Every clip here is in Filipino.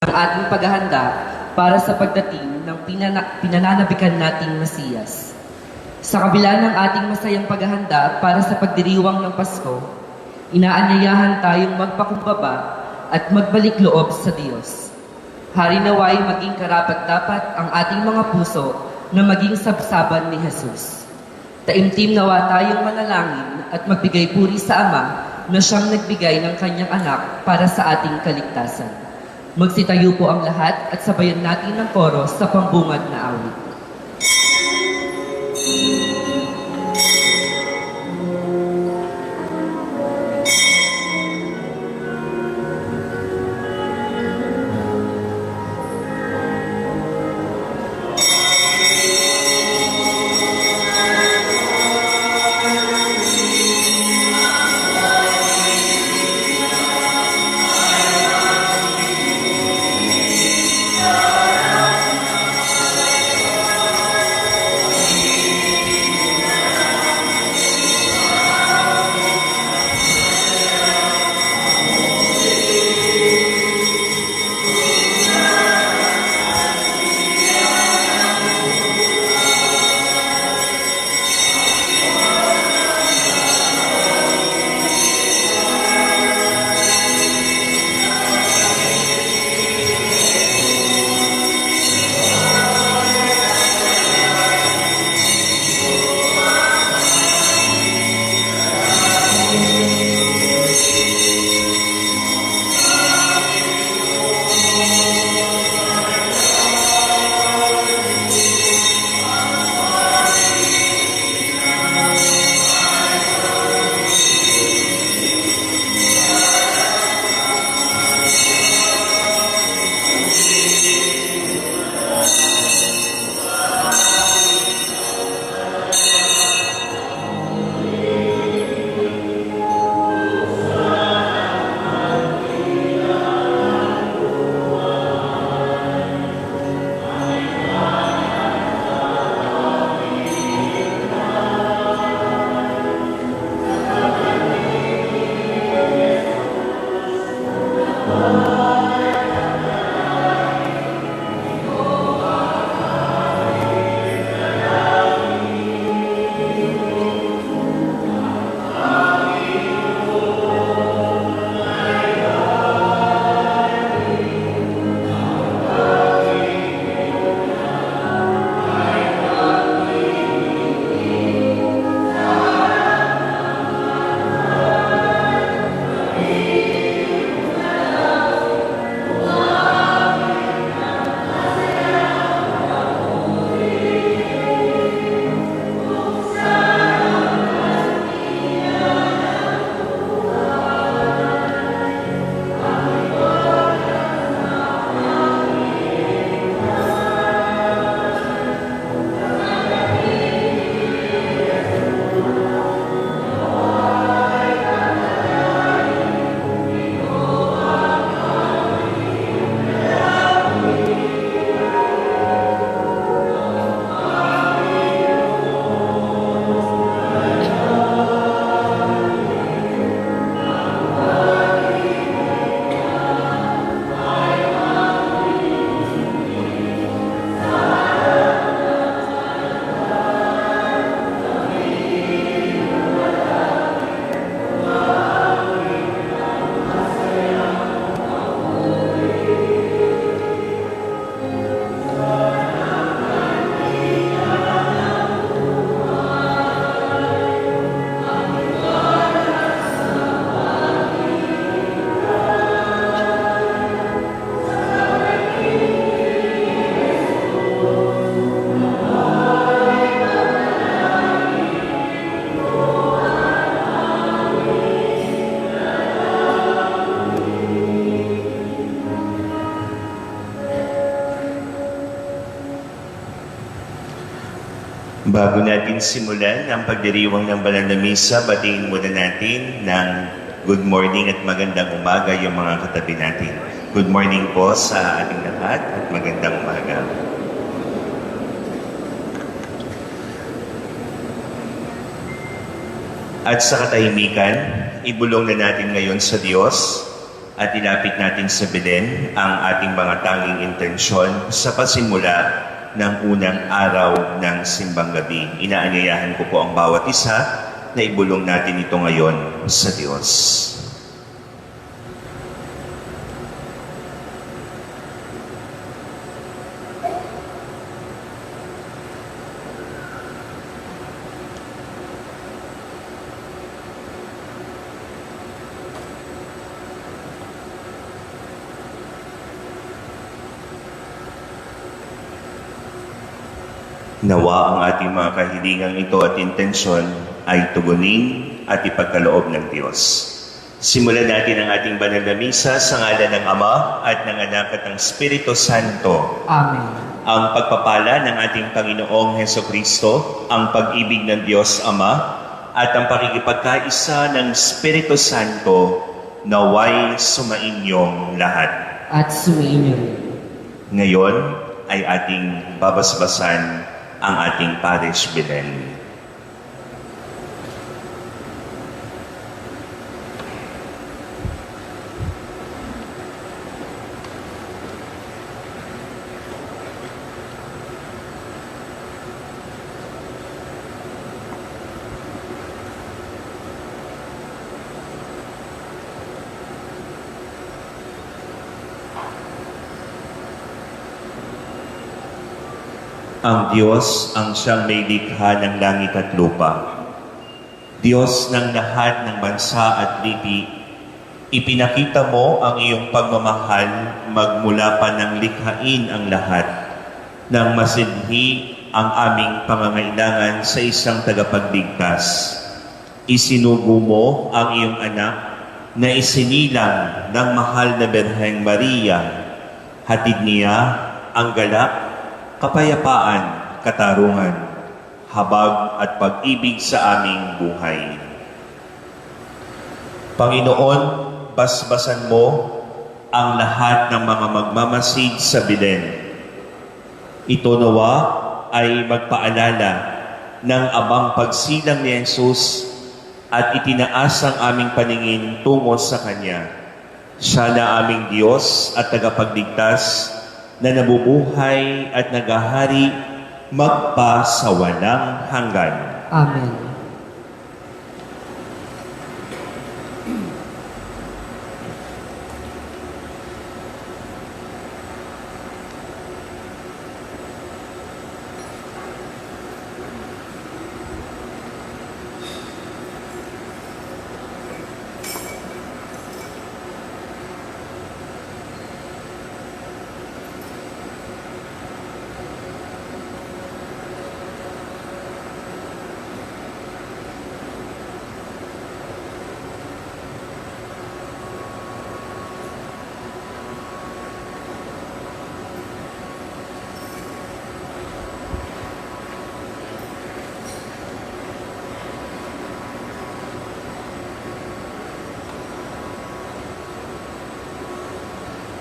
ang ating paghahanda para sa pagdating ng pinananabikan nating Mesiyas. Sa kabila ng ating masayang paghahanda para sa pagdiriwang ng Pasko, inaanyayahan tayong magpakumbaba at magbalik loob sa Diyos. Hari naway maging karapat-dapat ang ating mga puso na maging sabsaban ni Jesus. Taimtim nawa tayong manalangin at magbigay puri sa Ama na siyang nagbigay ng kanyang anak para sa ating kaligtasan. Magsitayo po ang lahat at sabayan natin ng koro sa pambungad na awit. Bago natin simulan ang pagdiriwang ng banal na misa, batiin muna natin ng good morning at magandang umaga yung mga katabi natin. Good morning po sa ating lahat at magandang umaga. At sa katahimikan, ibulong na natin ngayon sa Diyos at ilapit natin sa Belen ang ating mga tanging intensyon sa pasimula ng unang araw ng simbang gabi. Inaanyayahan ko po ang bawat isa na ibulong natin ito ngayon sa Diyos. Nawa ang ating mga kahilingang ito at intensyon ay tugunin at ipagkaloob ng Diyos. Simulan natin ang ating banal na misa sa ngalan ng Ama at ng Anak at ng Espiritu Santo. Amen. Ang pagpapala ng ating Panginoong Hesukristo, ang pag-ibig ng Diyos Ama, at ang pakikipagkaisa ng Espiritu Santo naway sumainyong lahat. At sumainyo rin. Ngayon ay ating babasbasan ang ating Parish Belen. Ang Diyos ang siyang may likha ng langit at lupa. Diyos ng lahat ng bansa at lipi, ipinakita mo ang iyong pagmamahal magmula pa ng likhain ang lahat, nang masidhi ang aming pangangailangan sa isang tagapagligtas. Isinugo mo ang iyong anak na isinilang ng mahal na Birheng Maria. Hatid niya ang galak, kapayapaan, katarungan, habag at pag-ibig sa aming buhay. Panginoon, basbasan mo ang lahat ng mga magmamasid sa Belen. Ito nawa ay magpaalala ng abang pagsilang ni Jesus at itinaas ang aming paningin tungo sa Kanya. Siya na aming Diyos at tagapagligtas na nabubuhay at nagahari magpa sa walang hanggan. Amen.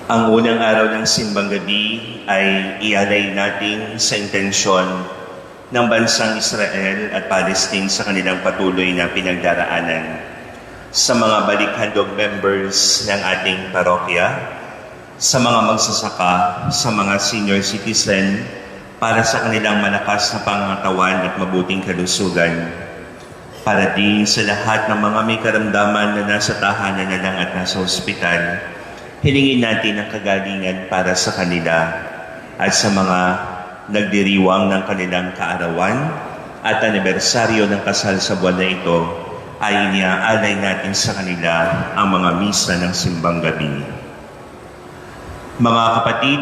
Ang unang araw ng simbang gabi ay ialay natin sa intensyon ng bansang Israel at Palestine sa kanilang patuloy na pinagdaraanan. Sa mga balikhandog members ng ating parokya, sa mga magsasaka, sa mga senior citizen, para sa kanilang malakas na pangangatawan at mabuting kalusugan, para din sa lahat ng mga may karamdaman na nasa tahanan na lang at nasa ospital, hilingin natin ang kagalingan para sa kanila at sa mga nagdiriwang ng kanilang kaarawan at anibersaryo ng kasal sa buwan na ito ay iniaalay natin sa kanila ang mga misa ng simbang gabi. Mga kapatid,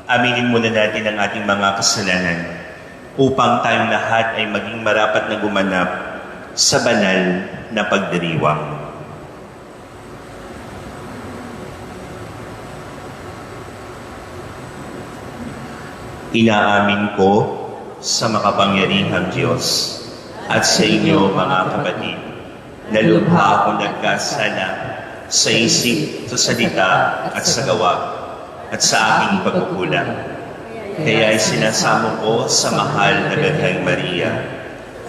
aminin muna natin ang ating mga kasalanan upang tayong lahat ay maging marapat na gumanap sa banal na pagdiriwang. Inaamin ko sa makapangyarihang Diyos at sa inyo mga kapatid na lubha akong nagkasala sa isip, sa salita at sa gawa at sa aking pagkukulang. Kaya ay sinasamo ko sa mahal na Birheng Maria,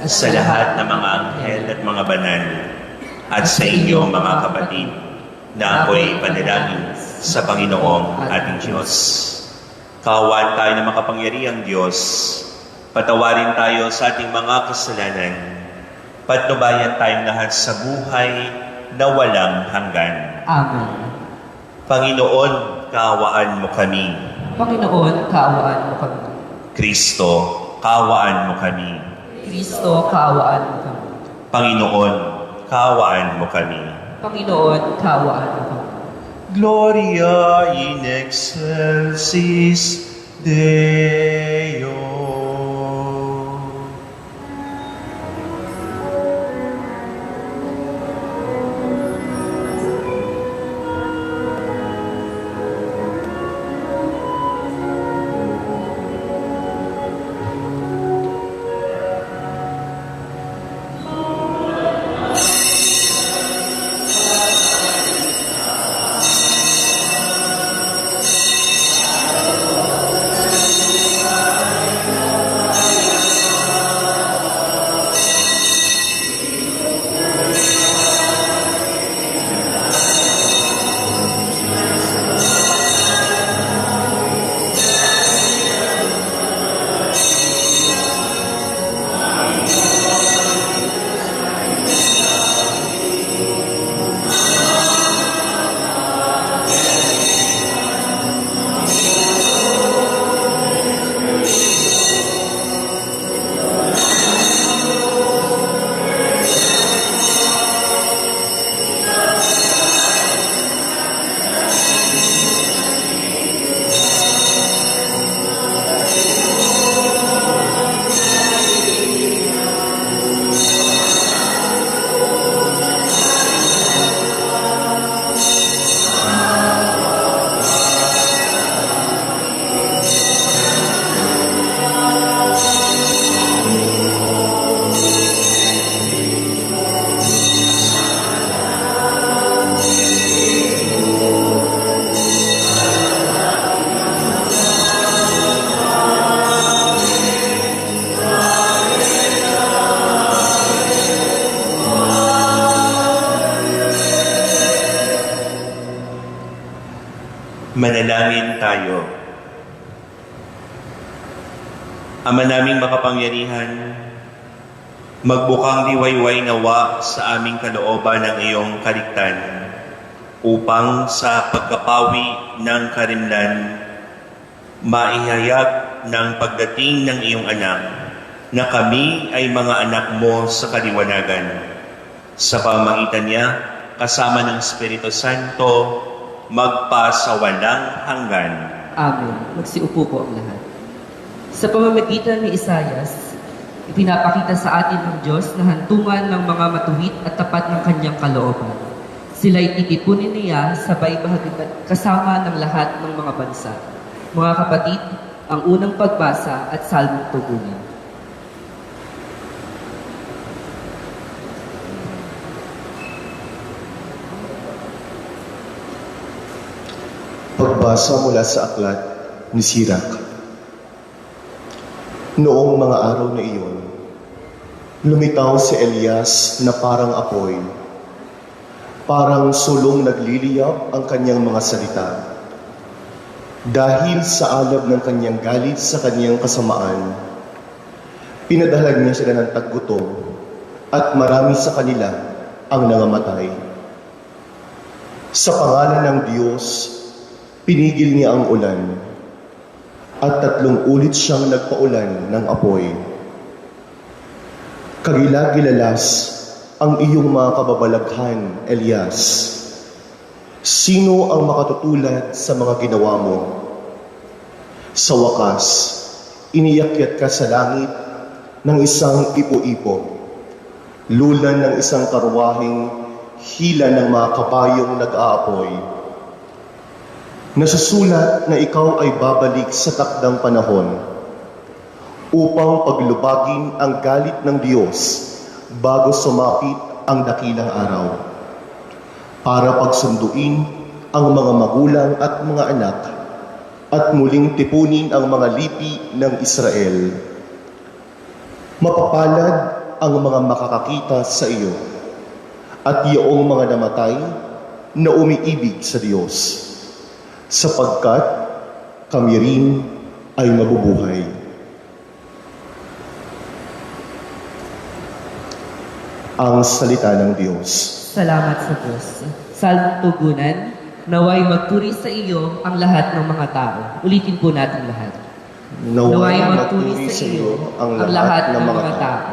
sa lahat ng mga anghel at mga banal, at sa inyo mga kapatid na ako'y panalangin sa Panginoong ating Diyos. Kaawaan tayo ng makapangyarihang Diyos. Patawarin tayo sa ating mga kasalanan. Patnubayan tayong lahat sa buhay na walang hanggan. Amen. Panginoon, kaawaan mo kami. Panginoon, kaawaan mo kami. Kristo, kaawaan mo kami. Kristo, kaawaan mo kami. Panginoon, kaawaan mo kami. Panginoon, kaawaan mo kami. Gloria in excelsis Deo. Manalangin tayo. Ama naming makapangyarihan, magbukang liwayway nawa sa aming kalooban ng iyong kaligtan upang sa pagkapawi ng karimlan, maihayag ng pagdating ng iyong anak na kami ay mga anak mo sa kaliwanagan. Sa pamamagitan niya, kasama ng Espiritu Santo, magpasawalang hanggan. Amen. Magsiupo po ang lahat. Sa pamamagitan ni Isaias, ipinapakita sa atin ng Diyos na hantungan ng mga matuwid at tapat ng kanyang kalooban. Sila'y titipunin niya sabay kasama ng lahat ng mga bansa. Mga kapatid, ang unang pagbasa at salmong tugunin. Pagbasa mula sa aklat ni Sirak. Noong mga araw na iyon, lumitaw si Elias na parang apoy. Parang sulong nagliliyab ang kanyang mga salita. Dahil sa alab ng kanyang galit sa kanyang kasamaan, pinadalag niya sila ng taggutom at marami sa kanila ang nangamatay. Sa pangalan ng Diyos, pinigil niya ang ulan, at 3 ulit siyang nagpaulan ng apoy. Kagilagilalas ang iyong mga kababalaghan, Elias. Sino ang makatutulad sa mga ginawa mo? Sa wakas, iniyakyat ka sa langit ng isang ipo-ipo, lulan ng isang karwaheng hila ng mga kabayong nag-aapoy. Nasusulat na ikaw ay babalik sa takdang panahon upang paglubagin ang galit ng Diyos bago sumapit ang dakilang araw, para pagsunduin ang mga magulang at mga anak at muling tipunin ang mga lipi ng Israel. Mapapalad ang mga makakakita sa iyo at iyong mga namatay na umiibig sa Diyos, sapagkat kami rin ay mabubuhay. Ang salita ng Diyos. Salamat sa Diyos. Salmong tugunan, naway magpuri sa iyo ang lahat ng mga tao. Ulitin po natin lahat. Naway magpuri sa iyo ang lahat ng mga tao.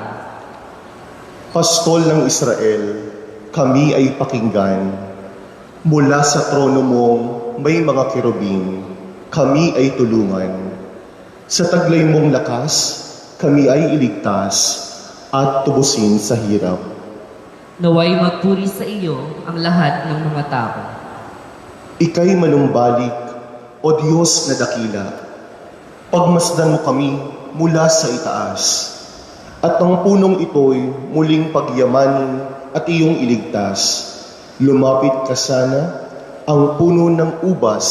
Pastol ng Israel, kami ay pakinggan. Mula sa trono mong may mga kerubing, kami ay tulungan. Sa taglay mong lakas, kami ay iligtas at tubusin sa hirap. Naway magpuri sa iyo ang lahat ng mga tao. Ika'y manumbalik, o Diyos na dakila. Pagmasdan mo kami mula sa itaas, at ang punong ito'y muling pagyamanin at iyong iligtas. Lumapit ka sana, ang puno ng ubas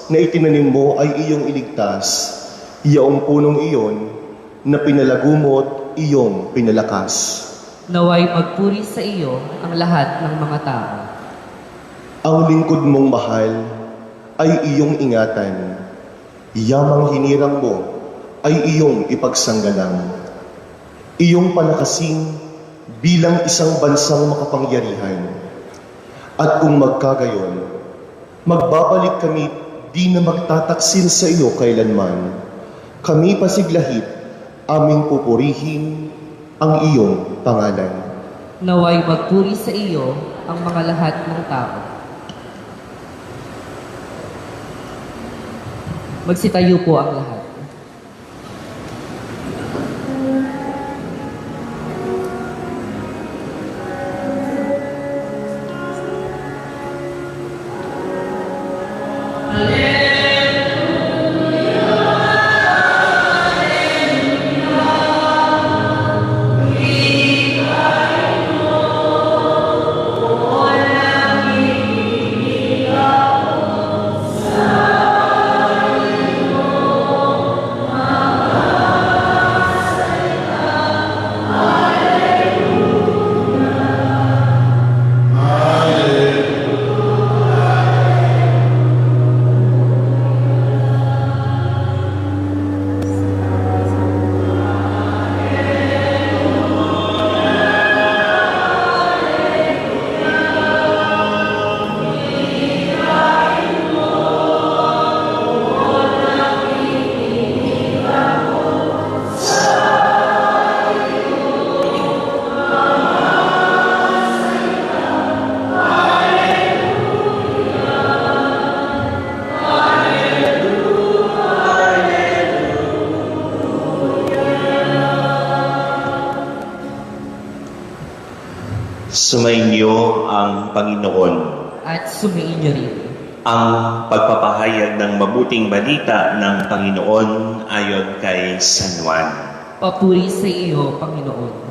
na itinanim mo ay iyong iligtas. Iyaong punong iyon na pinalagumo't iyong pinalakas. Naway magpuri sa iyo ang lahat ng mga tao. Ang lingkod mong mahal ay iyong ingatan. Yamang hinirang mo ay iyong ipagsanggalang. Iyong palakasin bilang isang bansang makapangyarihan. At kung magkagayon, magbabalik kami di na magtataksil sa iyo kailanman. Kami pasiglahit, aming pupurihin ang iyong pangalan. Naway magpuri sa iyo ang mga lahat ng tao. Magsitayo po ang lahat. Sumainyo ang Panginoon. At sumainyo rin. Ang pagpapahayag ng mabuting balita ng Panginoon ayon kay San Juan. Papuri sa iyo, Panginoon.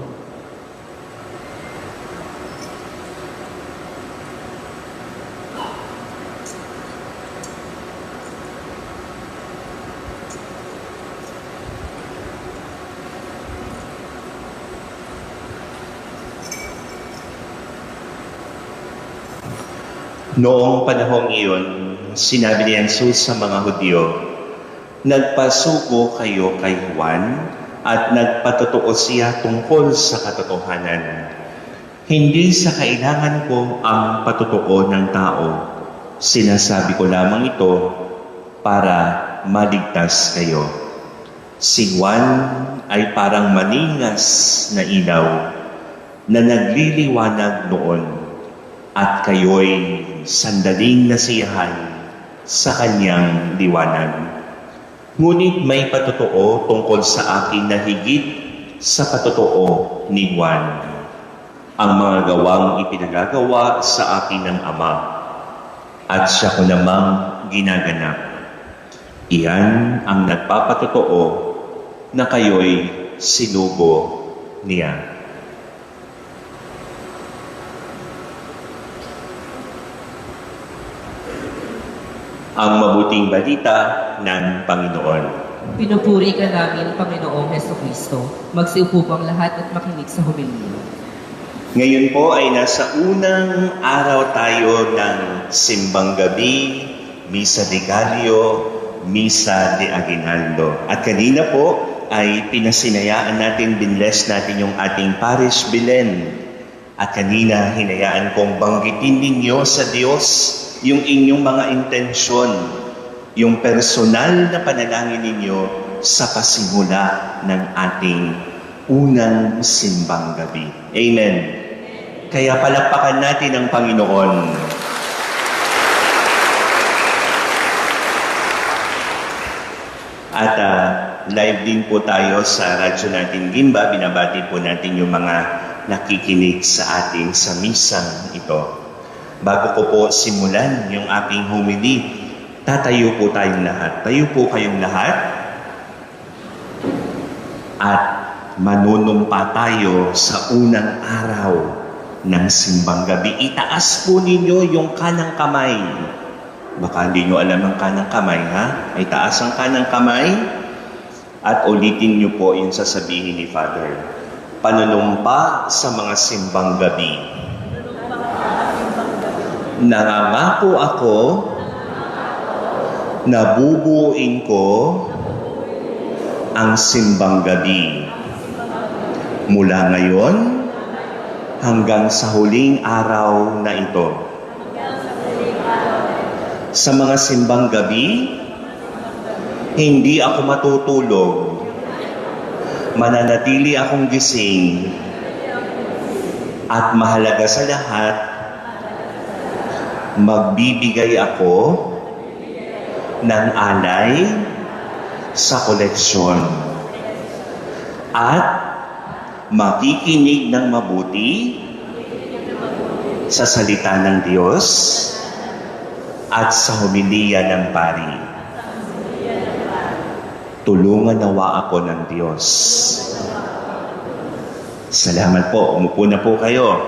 Noong panahong iyon, sinabi ni Jesus sa mga Hudyo, "Nagpasugo kayo kay Juan at nagpatotoo siya tungkol sa katotohanan. Hindi sa kailangan ko ang patotoo ng tao. Sinasabi ko lamang ito para maligtas kayo. Si Juan ay parang maningas na ilaw na nagliliwanag noon at kayo'y sandaling nasiyahan sa kanyang liwanag. Ngunit may patotoo tungkol sa akin na higit sa patotoo ni Juan. Ang mga gawang ipinagagawa sa akin ng Ama, at siya ko namang ginaganap. Iyan ang nagpapatotoo na kayo'y sinugo niya." Ang mabuting balita ng Panginoon. Pinupuri ka namin, Panginoong Heso Kristo. Magsiupo po ang lahat at makinig sa homilya. Ngayon po ay nasa unang araw tayo ng Simbang Gabi, Misa de Gallo, Misa de Aguinaldo. At kanina po ay pinasinayaan natin, binless natin yung ating Parish Belen. At kanina hinayaan kong banggitin ninyo sa Diyos yung inyong mga intensyon, yung personal na panalangin ninyo sa pasimula ng ating unang Simbang Gabi. Amen. Kaya palakpakan natin ang Panginoon. At live din po tayo sa radyo natin Gimba. Binabati po natin yung mga nakikinig sa ating sa misang ito. Bago ko po simulan yung aking homily, tatayo po tayong lahat. Tayo po kayong lahat. At manunumpa tayo sa unang araw ng Simbang Gabi. Itaas po ninyo yung kanang kamay. Baka hindi nyo alam ang kanang kamay, ha? Itaas ang kanang kamay at ulitin nyo po yung sasabihin ni Father. Panunumpa sa mga Simbang Gabi. Nangangako ako na bubuuin ko ang Simbang Gabi. Mula ngayon hanggang sa huling araw na ito. Sa mga Simbang Gabi, hindi ako matutulog. Mananatili akong gising. At mahalaga sa lahat, magbibigay ako ng alay sa koleksyon. At makikinig ng mabuti sa salita ng Diyos at sa homilya ng pari. Tulungan nawa ako ng Diyos. Salamat po. Umupo na po kayo.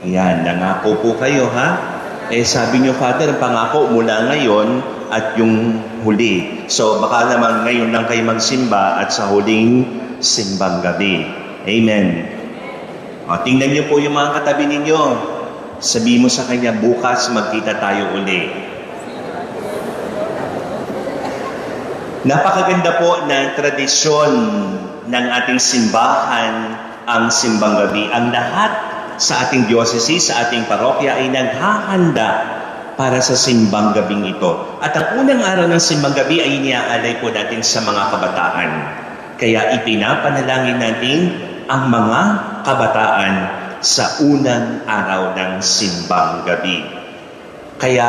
Ayan, nangako po kayo, ha? Sabi niyo, Father, pangako mula ngayon at yung huli. So, baka naman ngayon lang kayo magsimba at sa huling Simbang Gabi. Amen. O, tingnan niyo po yung mga katabi ninyo. Sabi mo sa kanya, bukas magkita tayo uli. Napakaganda po ng tradisyon ng ating simbahan, ang Simbang Gabi. Ang lahat sa ating diocese, sa ating parokya ay naghahanda para sa Simbang Gabing ito. At ang unang araw ng Simbang Gabi ay iniaalay po natin sa mga kabataan. Kaya ipinapanalangin natin ang mga kabataan sa unang araw ng Simbang Gabi. Kaya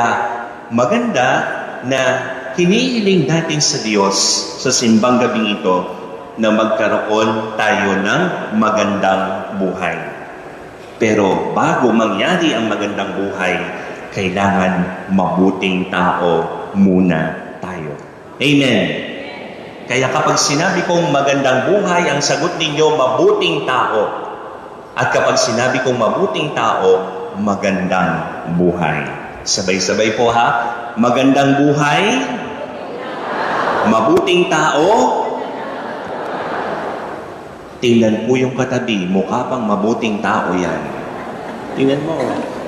maganda na hinihiling natin sa Diyos sa Simbang Gabing ito na magkaroon tayo ng magandang buhay. Pero bago mangyari ang magandang buhay, kailangan mabuting tao muna tayo. Amen. Kaya kapag sinabi kong magandang buhay, ang sagot ninyo, mabuting tao. At kapag sinabi kong mabuting tao, magandang buhay. Sabay-sabay po, ha? Magandang buhay, mabuting tao. Tingnan po yung katabi, mukha pang mabuting tao yan. Tingnan mo.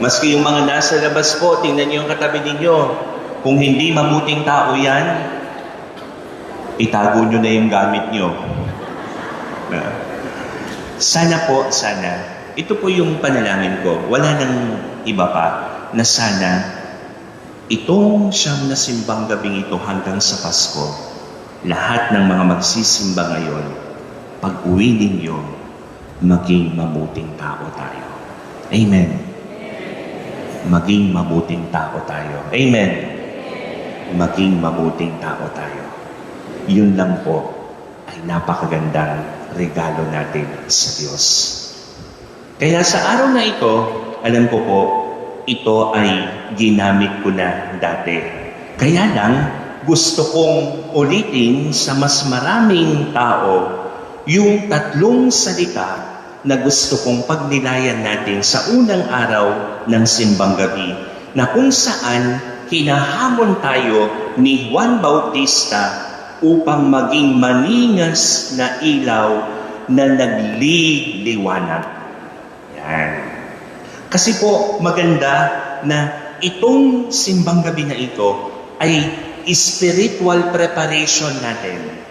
Maski yung mga nasa labas po, tingnan niyo yung katabi ninyo. Kung hindi mabuting tao yan, itago nyo na yung gamit nyo. Sana po, sana. Ito po yung panalangin ko. Wala nang iba pa na sana itong siyam na Simbang Gabing ito hanggang sa Pasko, lahat ng mga magsisimba ngayon, pag-uwi ninyo, maging mabuting tao tayo. Amen. Maging mabuting tao tayo. Amen. Maging mabuting tao tayo. Yun lang po ay napakagandang regalo natin sa Diyos. Kaya sa araw na ito, alam ko po, ito ay ginamit ko na dati. Kaya lang, gusto kong ulitin sa mas maraming tao yung tatlong salita na gusto kong pagnilayan natin sa unang araw ng Simbang Gabi, na kung saan hinahamon tayo ni Juan Bautista upang maging maningas na ilaw na nagliliwanag. dahilan. Kasi po maganda na itong simbang gabi na ito ay spiritual preparation natin.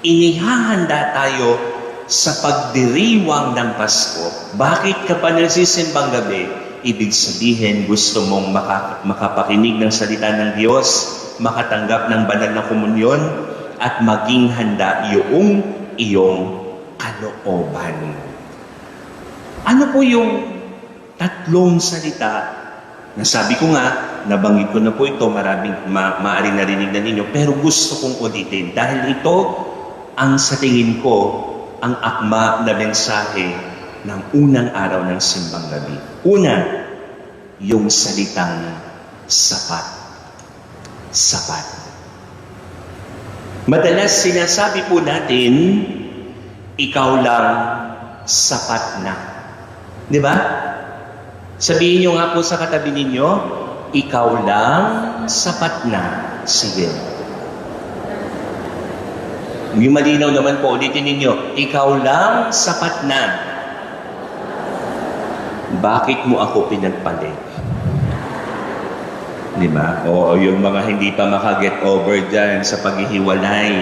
Inihahanda tayo sa pagdiriwang ng Pasko. Bakit ka pa nagsisimbang gabi? Ibig sabihin, gusto mong makapakinig ng salita ng Diyos, makatanggap ng banal na komunyon, at maging handa yung iyong kalooban. Ano po yung tatlong salita? Nasabi ko nga, nabanggit ko na po ito, maraming maaaring narinig na ninyo, pero gusto kong ulitin dahil ito ang sa tingin ko ang akma na mensahe ng unang araw ng simbang gabi. Una, yung salitang sapat. Sapat. Madalas sinasabi po natin, ikaw lang sapat na. Di ba? Sabihin nyo nga po sa katabi ninyo, ikaw lang sapat na. Sige. Yung malinaw naman po, ulitin ninyo, ikaw lang sapat na. Bakit mo ako pinagpalit? Di ba? O yung mga hindi pa makaget over dyan sa paghihiwalay,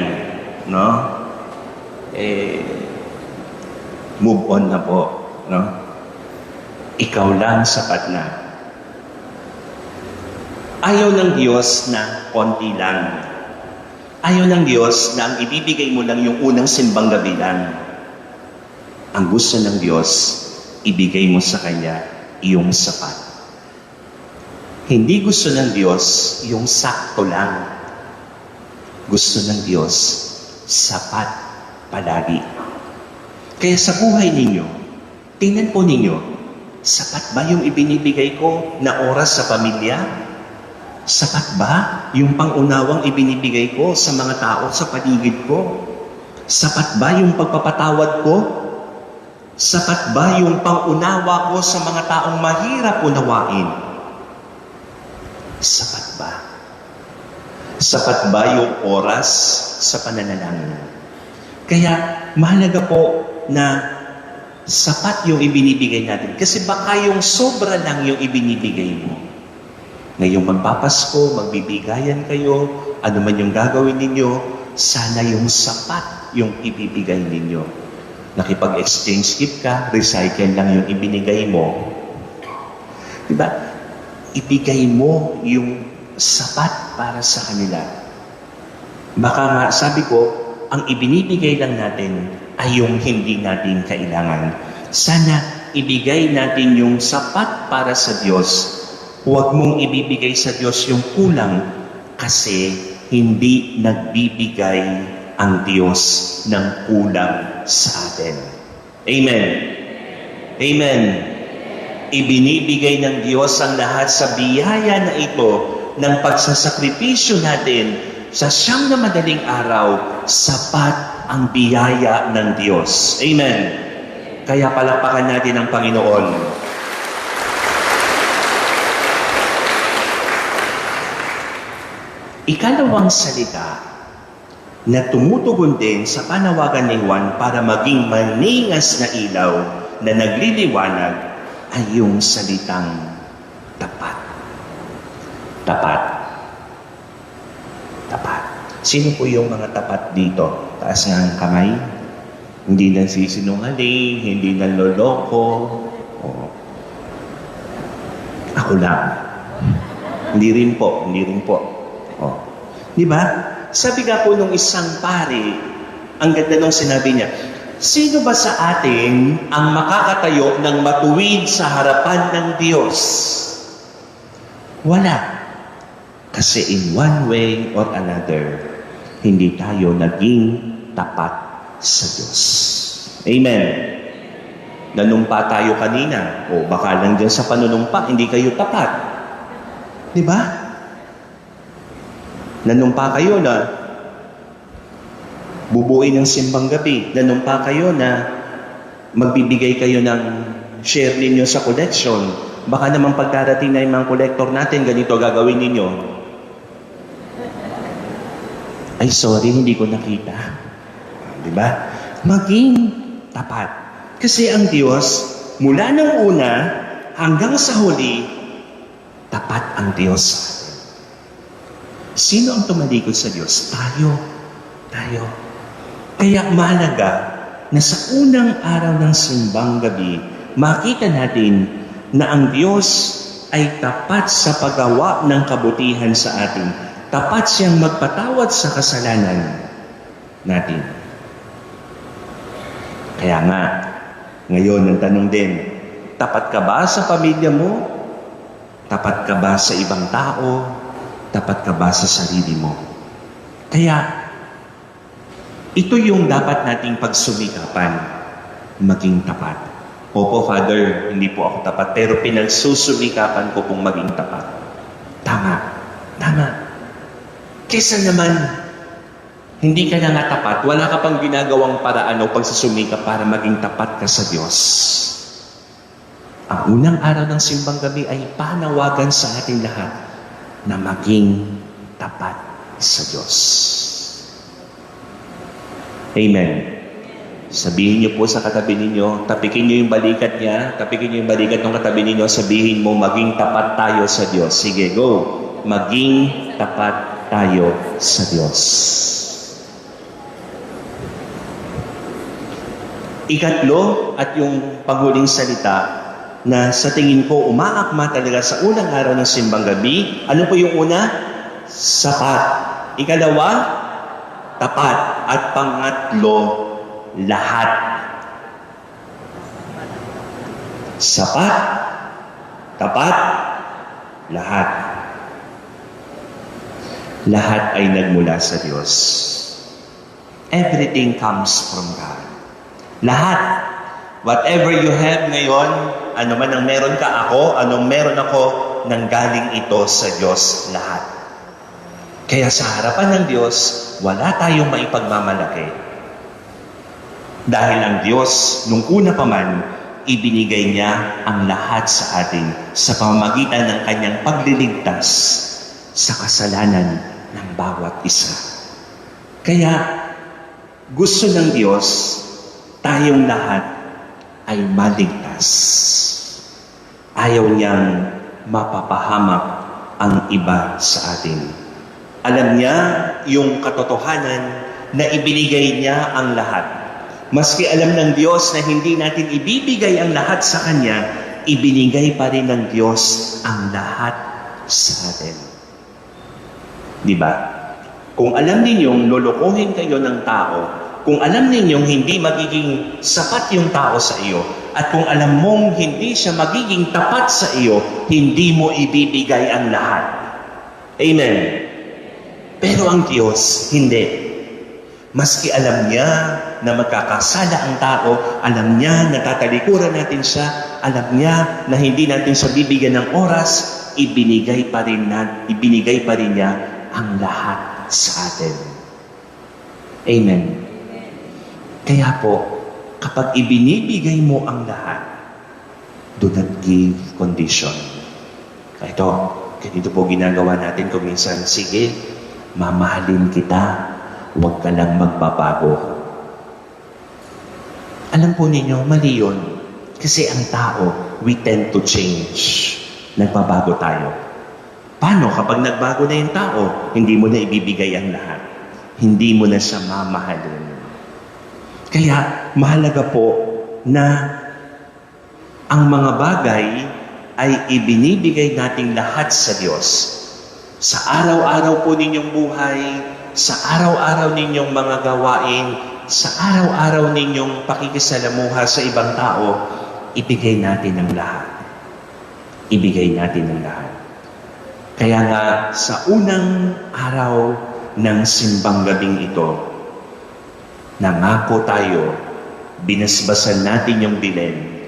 no? Move on na po, no? Ikaw lang sapat na. Ayaw ng Diyos na konti lang. Ayaw ng Diyos na ang ibibigay mo lang yung unang simbang gabi lang. Ang gusto ng Diyos, ibigay mo sa Kanya yung sapat. Hindi gusto ng Diyos yung sakto lang. Gusto ng Diyos, sapat palagi. Kaya sa buhay ninyo, tingnan po ninyo, sapat ba yung ibinibigay ko na oras sa pamilya? Sapat ba yung pangunawang ibinibigay ko sa mga tao sa paligid ko? Sapat ba yung pagpapatawad ko? Sapat ba yung pangunawa ko sa mga taong mahirap unawain? Sapat ba? Sapat ba yung oras sa pananalangin? Kaya mahalaga po na sapat yung ibinibigay natin. Kasi baka yung sobra lang yung ibinibigay mo. Ngayong magpapasko, magbibigayan kayo, ano man yung gagawin ninyo, sana yung sapat yung ibibigay ninyo. Nakipag-exchange gift ka, recycle lang yung ibinigay mo. Diba? Ibigay mo yung sapat para sa kanila. Baka nga, sabi ko, ang ibinibigay lang natin ay yung hindi natin kailangan. Sana ibigay natin yung sapat para sa Diyos. Huwag mong ibibigay sa Diyos yung kulang kasi hindi nagbibigay ang Diyos ng kulang sa atin. Amen. Amen. Ibinibigay ng Diyos ang lahat sa biyaya na ito ng pagsasakripisyo natin sa siyang na madaling araw, sapat ang biyaya ng Diyos. Amen. Kaya palakpakan natin ang Panginoon. Ikalawang salita na tumutugon din sa panawagan ni Juan para maging maningas na ilaw na nagliliwanag ay yung salitang tapat. Tapat. Tapat. Sino po yung mga tapat dito? Taas nga ang kamay. Hindi nagsisinungaling, hindi nanloloko. Ako lang. Hindi rin po. Di ba? Sabi nga po nung isang pare, ang ganda nung sinabi niya, sino ba sa atin ang makakatayo ng matuwid sa harapan ng Diyos? Wala. Kasi in one way or another, hindi tayo naging tapat sa Diyos. Amen. Nanumpa tayo kanina. O baka lang dyan sa panunumpa, hindi kayo tapat. Di ba? Nanumpa kayo na bubuin ng simbang gabi. Nanumpa kayo na magbibigay kayo ng share ninyo sa collection. Baka naman pagdarating na yung mga collector natin, ganito gagawin ninyo. Ay, sorry, hindi ko nakita. Di ba? Maging tapat. Kasi ang Diyos, Mula nung una hanggang sa huli, tapat ang Diyos sa atin. Sino ang tumalikod sa Diyos? Tayo. Tayo. Kaya mahalaga na sa unang araw ng simbang gabi, makita natin na ang Diyos ay tapat sa paggawa ng kabutihan sa atin. Tapat siyang magpatawad sa kasalanan natin. Kaya nga, ngayon ang tanong din, tapat ka ba sa pamilya mo? Tapat ka ba sa ibang tao? Tapat ka ba sa sarili mo? Kaya, ito yung dapat nating pagsumikapan, maging tapat. Opo, Father, hindi po ako tapat, pero pinagsusumikapan ko pong maging tapat. Tama. Tama. Kesa naman, hindi ka na nga tapat, wala ka pang ginagawang paraan o pagsusumikap para maging tapat ka sa Diyos. Ang unang araw ng simbang gabi ay panawagan sa ating lahat na maging tapat sa Diyos. Amen. Sabihin niyo po sa katabi ninyo, tapikin niyo yung balikat niya, tapikin niyo yung balikat ng katabi ninyo, sabihin mo, maging tapat tayo sa Diyos. Sige, go. Maging tapat tayo sa Diyos. Ikatlo, at yung panghuling salita, na sa tingin ko umaakma talaga sa unang araw ng simbang gabi. Ano po yung una? Sapat. Ikalawa, tapat. At pangatlo, lahat. Sapat, tapat, lahat. Lahat ay nagmula sa Diyos. Everything comes from God. Lahat. Whatever you have ngayon, ano man ang meron ka ako, anong meron ako, nanggaling ito sa Diyos lahat. Kaya sa harapan ng Diyos, wala tayong maipagmamalaki. Dahil ang Diyos, nung una pa man, ibinigay niya ang lahat sa atin sa pamamagitan ng kanyang pagliligtas sa kasalanan ng bawat isa. Kaya gusto ng Diyos, tayong lahat ay maligtas. Ayaw niyang mapapahamak ang iba sa atin. Alam niya yung katotohanan na ibinigay niya ang lahat. Maski alam ng Diyos na hindi natin ibibigay ang lahat sa Kanya, ibinigay pa rin ng Diyos ang lahat sa atin. Di ba? Kung alam ninyong lulukuhin kayo ng tao, kung alam ninyong hindi magiging sapat yung tao sa iyo, at kung alam mong hindi siya magiging tapat sa iyo, hindi mo ibibigay ang lahat. Amen. Pero ang Diyos, hindi. Maski alam niya na magkakasala ang tao, alam niya na tatalikuran natin siya, alam niya na hindi natin siya bibigyan ng oras, ibinigay pa rin niya ang lahat sa atin. Amen. Kaya po, kapag ibinibigay mo ang lahat, do not give condition. Ito, ganito po ginagawa natin kung minsan, sige, mamahalin kita, huwag ka lang magbabago. Alam po ninyo, mali yun. Kasi ang tao, we tend to change. Nagbabago tayo. Paano kapag nagbago na yung tao, hindi mo na ibibigay ang lahat? Hindi mo na siya mamahalin. Kaya mahalaga po na ang mga bagay ay ibinibigay nating lahat sa Diyos. Sa araw-araw po ninyong buhay, sa araw-araw ninyong mga gawain, sa araw-araw ninyong pakikisalamuha sa ibang tao, ibigay natin ang lahat. Ibigay natin ang lahat. Kaya nga, sa unang araw ng simbang gabing ito, nangako tayo, binasbasan natin yung bilen,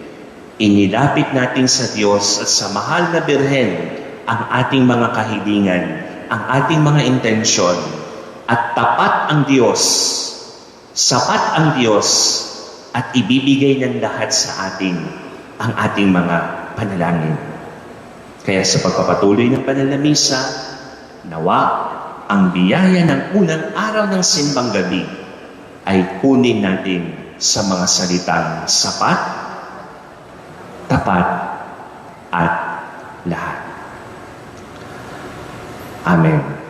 inilapit natin sa Diyos at sa mahal na Birhen ang ating mga kahilingan, ang ating mga intensyon, at tapat ang Diyos, sapat ang Diyos, at ibibigay ng lahat sa atin ang ating mga panalangin. Kaya sa pagpapatuloy ng pananamisa, nawa ang biyaya ng unang araw ng simbang gabi ay kunin natin sa mga salitang sapat, tapat, at lahat. Amen.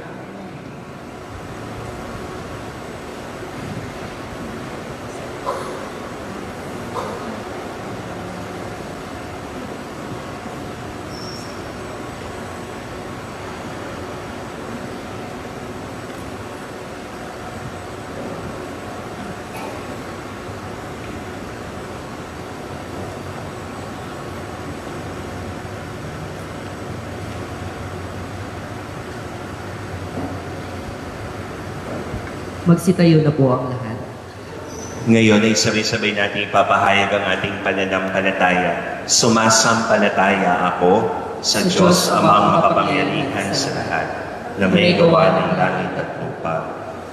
Magsitayo na po ang lahat. Ngayon ay sabay-sabay natin ipapahayag ang ating pananampalataya. Sumasampalataya ako sa Diyos Amang makapangyarihan sa lahat, na may gawa ng langit at lupa.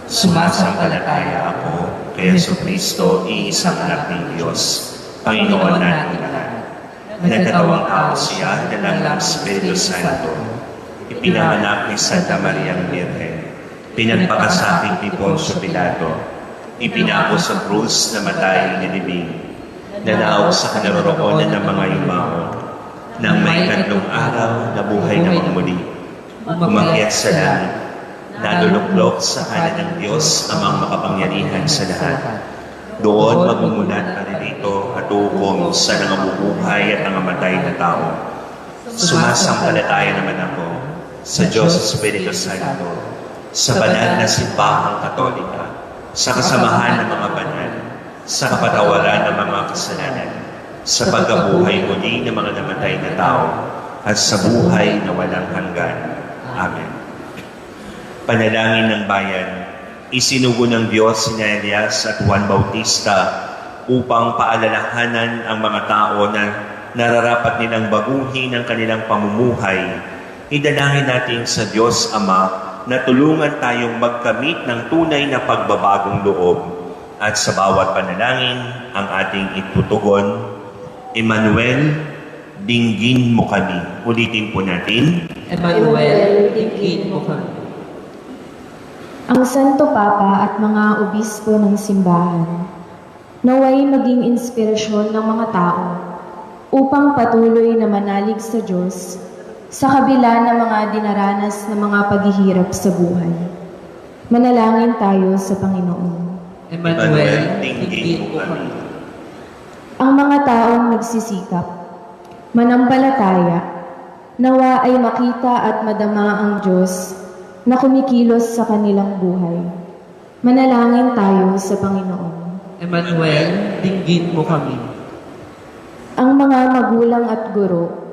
Sumasampalataya ako kay Jesucristo, iisang anak ng Diyos, Panginoon natin lahat. Nagkatawang tao siya, dalang ng Espiritu Santo, ipinanganak ni Santa Maria Virgen, pinagpakasakit ni Poncio Pilato, ipinako sa krus na matay nilibing, nanaog sa kinaroroonan ng mga yumao, nang may 3 araw na buhay na muli, umakyat sa langit, naluluklok sa kanan ng Diyos Amang makapangyarihan sa lahat. Doon magmumulat pa rin ito at uukom sa nangabubuhay at nangamatay na tao. Sumasampalataya naman ako sa Diyos Espiritu Santo, sa banal na simbahang Katolika, sa kasamahan ng mga banal, sa kapatawaran ng mga kasalanan, sa pagkabuhay muli ng mga namatay na tao, at sa buhay na walang hanggan. Amen. Panalangin ng bayan, isinugo ng Diyos si Elias at Juan Bautista upang paalalahanan ang mga tao na nararapat nilang baguhin ang kanilang pamumuhay. Idalangin natin sa Diyos Ama na tulungan tayong magkamit ng tunay na pagbabagong loob, at sa bawat panalangin ang ating itutugon. Emmanuel, dinggin mo kami. Ulitin po natin. Emmanuel, dinggin mo kami. Ang Santo Papa at mga obispo ng simbahan, naway maging inspirasyon ng mga tao upang patuloy na manalig sa Diyos sa kabila ng mga dinaranas na mga paghihirap sa buhay. Manalangin tayo sa Panginoon. Emmanuel, dinggin mo kami. Ang mga taong nagsisikap, manampalataya, nawa ay makita at madama ang Diyos na kumikilos sa kanilang buhay. Manalangin tayo sa Panginoon. Emmanuel, dinggin mo kami. Ang mga magulang at guro,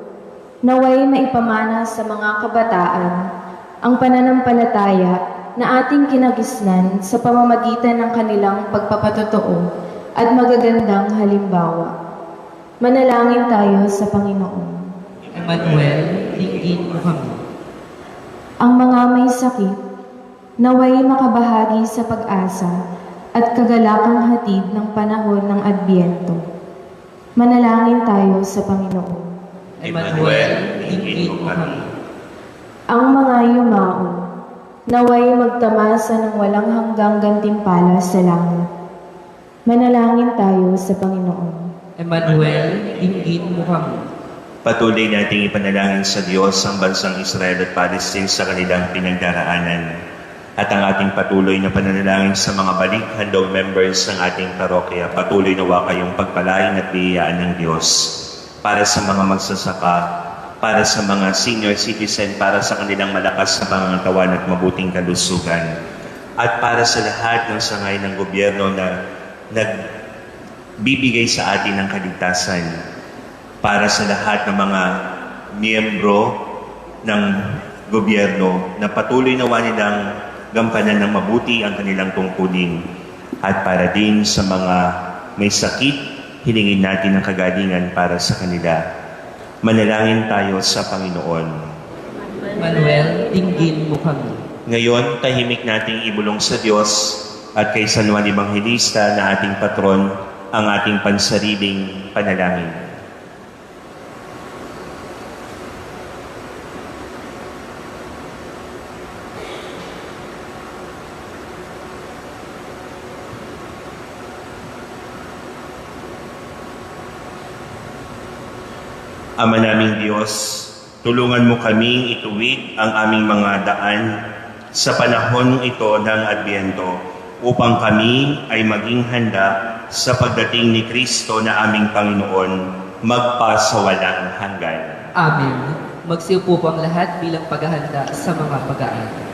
naway maipamana sa mga kabataan ang pananampalataya na ating kinagisnan sa pamamagitan ng kanilang pagpapatotoo at magagandang halimbawa. Manalangin tayo sa Panginoon. Emmanuel, dinggin mo kami. Ang mga may sakit, naway makabahagi sa pag-asa at kagalakang hatid ng panahon ng Adbyento. Manalangin tayo sa Panginoon. Emmanuel, dinggin mo kami. Ang mga yumao, naway magtamasa ng walang hanggang gantimpala sa langit. Manalangin tayo sa Panginoon. Emmanuel, dinggin mo kami. Patuloy nating ipanalangin sa Diyos ang bansang Israel at Palestine sa kanilang pinagdaraanan, at ang ating patuloy na pananalangin sa mga balik-handog members ng ating parokya. Patuloy nawa kayong pagpalain at biyayaan ng Diyos para sa mga magsasaka, para sa mga senior citizen, para sa kanilang malakas na pangangatawan at mabuting kalusugan, at para sa lahat ng sangay ng gobyerno na nagbibigay sa atin ng kaligtasan, para sa lahat ng mga miyembro ng gobyerno na patuloy nawa nilang gampanan ng mabuti ang kanilang tungkulin, at para din sa mga may sakit, hilingin natin ang kagalingan para sa kanila. Manalangin tayo sa Panginoon. Emmanuel, dinggin mo kami. Ngayon, tahimik nating ibulong sa Diyos at kay San Juan Evangelista na ating patron ang ating pansariling panalangin. Ama naming Diyos, tulungan mo kaming ituwid ang aming mga daan sa panahon ito ng Adbyento upang kami ay maging handa sa pagdating ni Kristo na aming Panginoon magpasawalang hanggan. Amen. Magsiupo po ang lahat bilang paghahanda sa mga pag-aaral.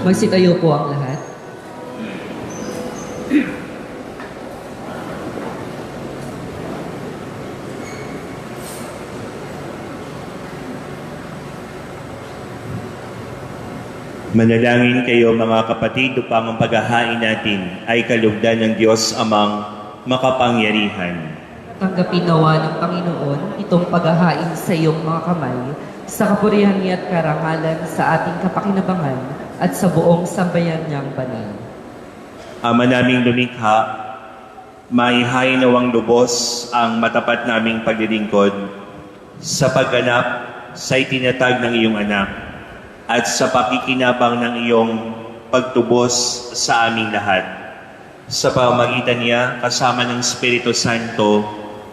Magsitayo po ang lahat. Manalangin kayo mga kapatid upang ang paghahain natin ay kalugdan ng Diyos amang makapangyarihan. Tanggapin nawa ng Panginoon itong paghahain sa iyong mga kamay sa kapurihan niya at karangalan sa ating kapakinabangan at sa buong sambayan niyang banal. Ama naming lumikha, maihain nawang lubos ang matapat naming paglilingkod sa pagganap sa itinatag ng iyong anak at sa pakikinabang ng iyong pagtubos sa aming lahat. Sa pamamagitan niya, kasama ng Espiritu Santo,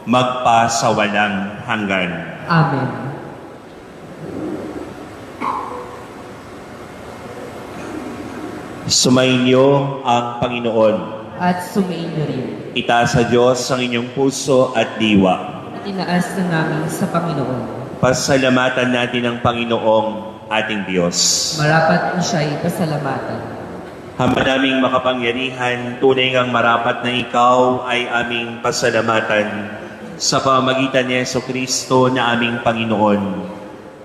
magpa sa walang hanggan. Amen. Sumainyo ang Panginoon. At sumainyo rin. Itaas sa Diyos ang inyong puso at diwa. Itinaas na namin sa Panginoon. Pasalamatan natin ang Panginoong ating Diyos. Marapat na siya'y pasalamatan. Ama naming makapangyarihan, tunay ngang marapat na ikaw ay aming pasalamatan sa pamamagitan ni Jesucristo na aming Panginoon.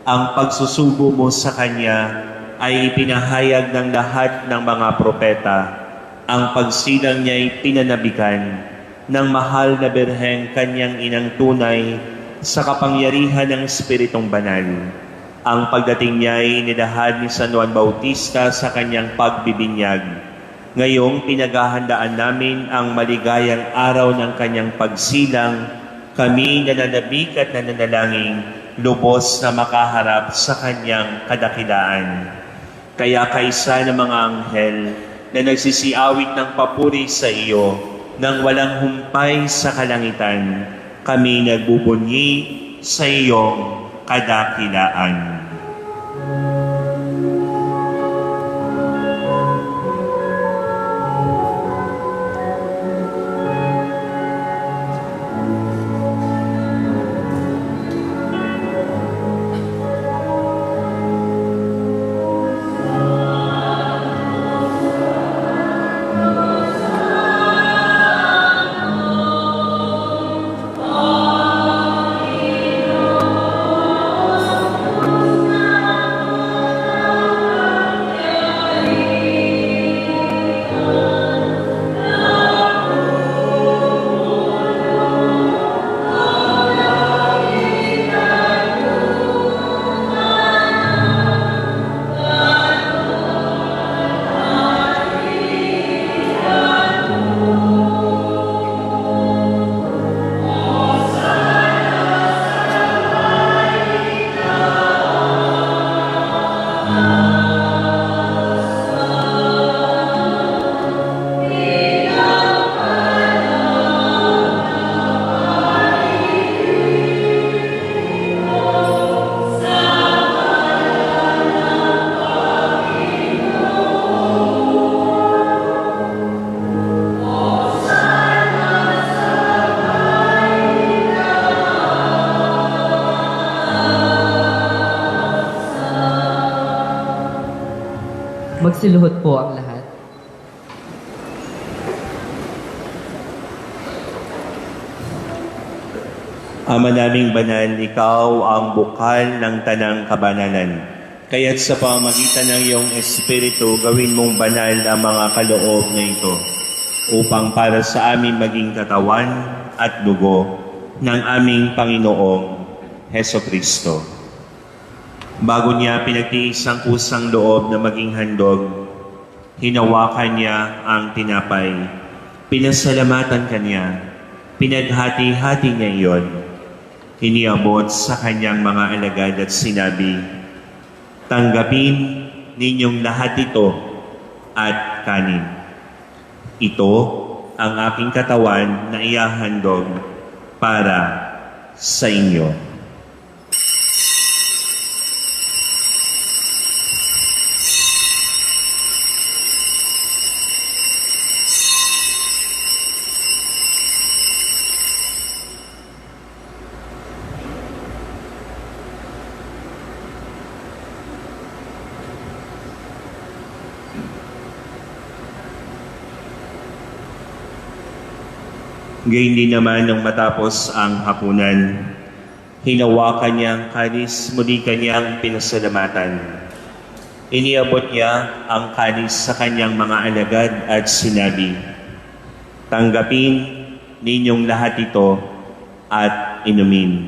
Ang pagsusugo mo sa Kanya ay ipinahayag ng lahat ng mga propeta. Ang pagsilang niya ay pinanabikan ng mahal na Birheng Kanyang inang tunay sa kapangyarihan ng Espiritong Banal. Ang pagdating niya ay nilahad ni San Juan Bautista sa kanyang pagbibinyag. Ngayong pinaghahandaan namin ang maligayang araw ng kanyang pagsilang, kami nananabik at nananalangin, lubos na makaharap sa kanyang kadakilaan. Kaya kaisa ng mga anghel na nagsisiawit ng papuri sa iyo, nang walang humpay sa kalangitan, kami nagbubunyi sa iyong kadakilaan. Magsiluhod po ang lahat. Ama naming banal, ikaw ang bukal ng tanang kabanalan. Kaya't sa pamamagitan ng iyong Espiritu, gawin mong banal ang mga kaloob na ito, upang para sa amin maging katawan at dugo ng aming Panginoong Heso Kristo. Bago niya pinagtiis ang kusang loob na maging handog, hinawakan niya ang tinapay, pinasalamatan kanya, pinaghati-hati niya iyon, iniabot sa kanyang mga alagad at sinabi, "Tanggapin ninyong lahat ito at kanin. Ito ang aking katawan na ihahandog para sa inyo." Gayun din naman nang matapos ang hapunan, hinawakan niya ang kanis, muli kanyang pinasalamatan. Iniabot niya ang kanis sa kanyang mga alagad at sinabi, "Tanggapin ninyong lahat ito at inumin.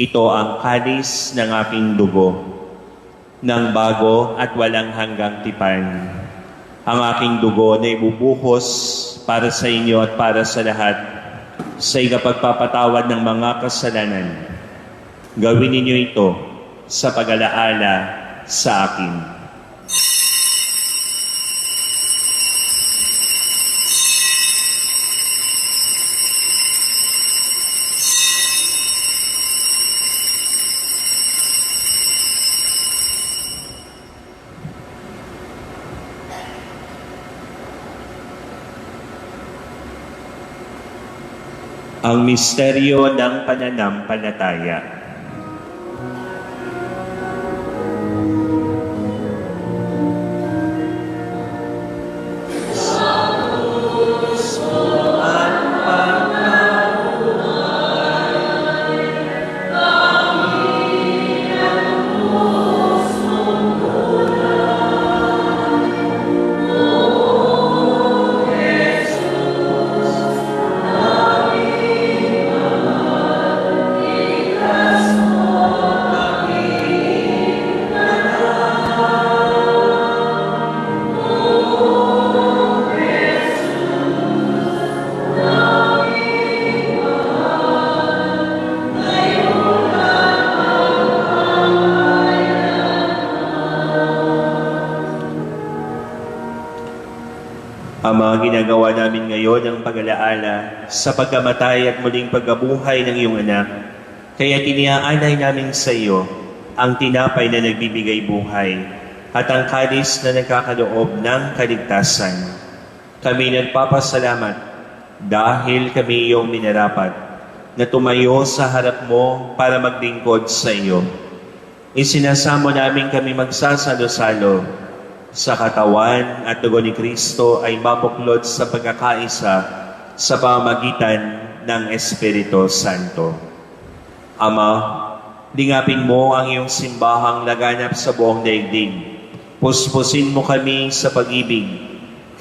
Ito ang kanis ng aking dugo, ng bago at walang hanggang tipan. Ang aking dugo na ibubuhos para sa inyo at para sa lahat sa ikapagpapatawad ng mga kasalanan. Gawin ninyo ito sa pag-alaala sa akin." Ang misteryo ng pananampalataya. Ang mga ginagawa namin ngayon ang pag-alaala sa pagkamatay at muling pagkabuhay ng iyong anak. Kaya tiniaalay namin sa iyo ang tinapay na nagbibigay buhay at ang kalis na nagkakaloob ng kaligtasan. Kami nagpapasalamat dahil kami iyong minarapat na tumayo sa harap mo para maglingkod sa iyo. Isinasamo namin kami magsasalo-salo sa katawan at dugo ni Kristo ay mabuklod sa pagkakaisa sa pamamagitan ng Espiritu Santo. Ama, lingapin mo ang iyong simbahang laganap sa buong daigdig. Puspusin mo kami sa pag-ibig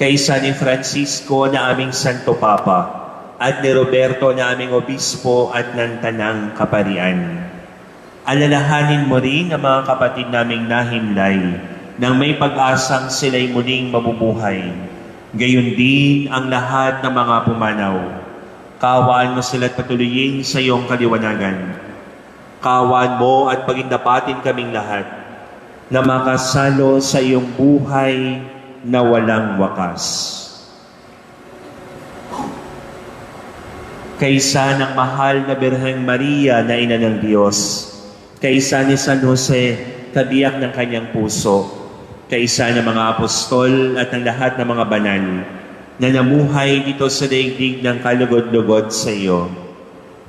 kaysa ni Francisco na aming Santo Papa at ni Roberto na aming Obispo at ng Tanang Kaparian. Alalahanin mo rin ang mga kapatid naming nahimlay nang may pag-asang sila'y muling mabubuhay. Gayon din ang lahat ng mga pumanaw. Kaawaan mo sila't patuloyin sa iyong kaliwanagan. Kaawaan mo at pagindapatin kaming lahat na makasalo sa iyong buhay na walang wakas. Kaysa ng mahal na Birheng Maria na Ina ng Diyos, kaysa ni San Jose, kabiyak ng kanyang puso, kaysa ng mga apostol at ng lahat ng mga banal na namuhay dito sa daigdig ng kalugod-lugod sa iyo,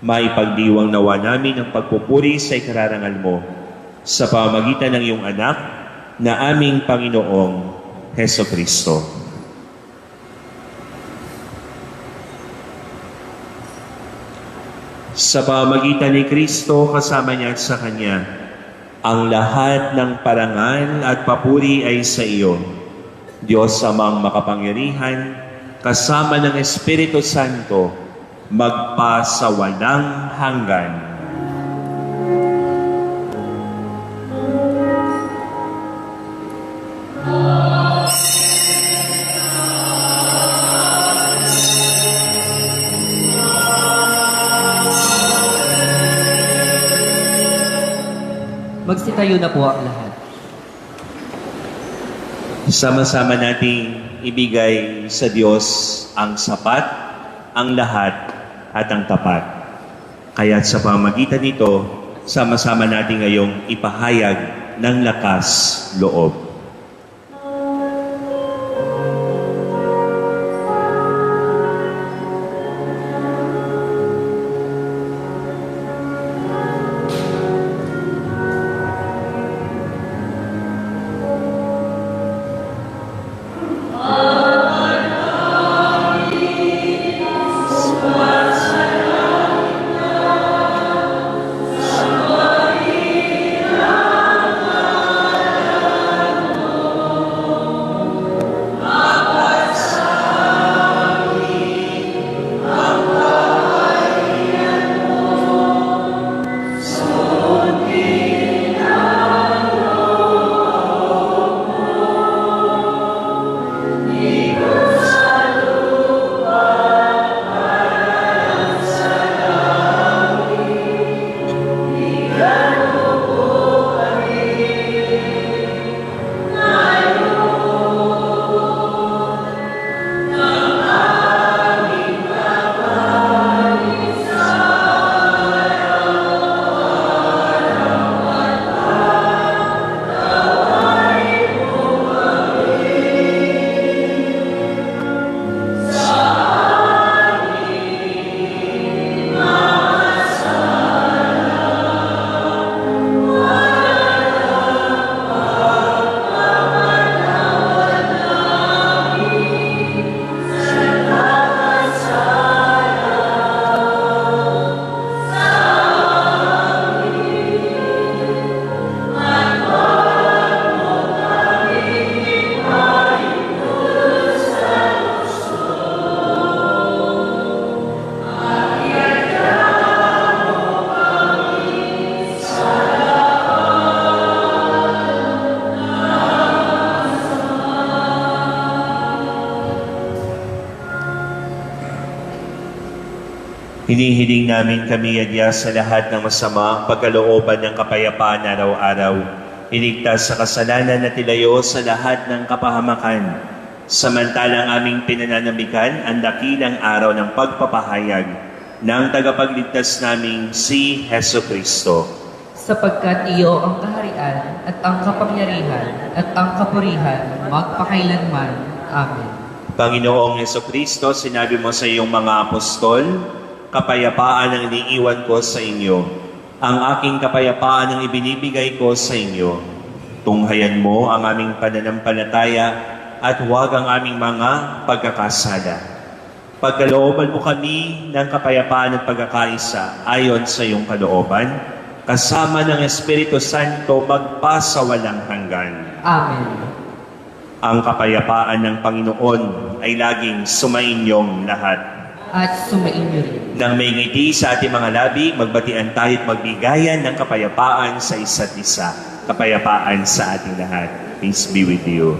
maipagdiwang nawa namin ang pagpupuri sa ikararangal mo sa pamamagitan ng iyong anak na aming Panginoong Heso Kristo. Sa pamamagitan ni Kristo kasama niya at sa Kanya, ang lahat ng parangal at papuri ay sa iyo, Diyos Amang makapangyarihan, kasama ng Espiritu Santo, magpasawalang hanggan. Magsitayo na po ang lahat. Sama-sama nating ibigay sa Diyos ang sapat, ang lahat, at ang tapat. Kaya sa pamamagitan nito, sama-sama natin ngayong ipahayag ng lakas loob. Hinihiling namin kami adya sa lahat ng masama ang pagkalooban ng kapayapaan araw-araw. Iligtas sa kasalanan at ilayo sa lahat ng kapahamakan. Samantalang aming pinananambikan ang dakilang araw ng pagpapahayag ng tagapagligtas naming si Heso Kristo. Sapagkat iyo ang kaharian at ang kapangyarihan at ang kapurihan magpakailanman. Amen. Panginoong Heso Kristo, sinabi mo sa iyong mga apostol, kapayapaan ang iniiwan ko sa inyo. Ang aking kapayapaan ang ibinibigay ko sa inyo. Tunghayan mo ang aming pananampalataya at huwag ang aming mga pagkakasala. Pagkalooban mo kami ng kapayapaan at pagkakaisa ayon sa iyong kalooban, kasama ng Espiritu Santo magpasawalang hanggan. Amen. Ang kapayapaan ng Panginoon ay laging sumainyong lahat. At sumainyo rin. Nang may ngiti sa ating mga labi, magbatian tayo at magbigayan ng kapayapaan sa isa't isa. Kapayapaan sa ating lahat. Peace be with you.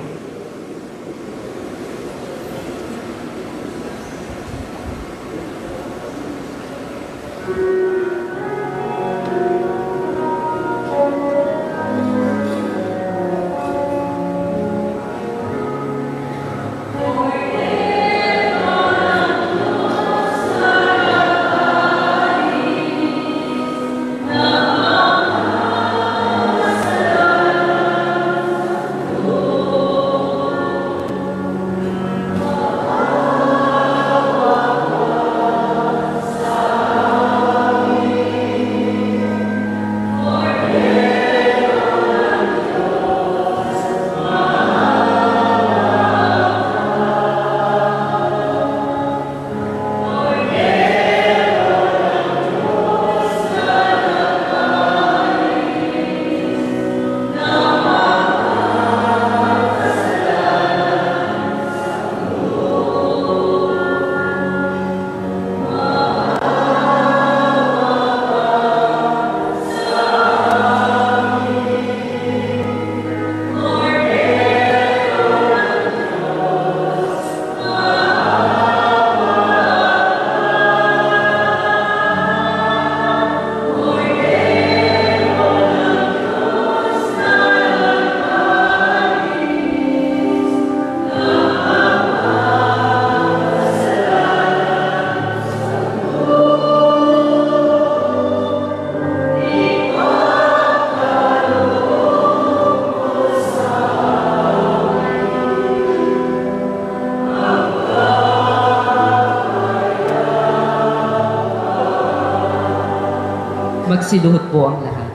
Magsiluhod po ang lahat.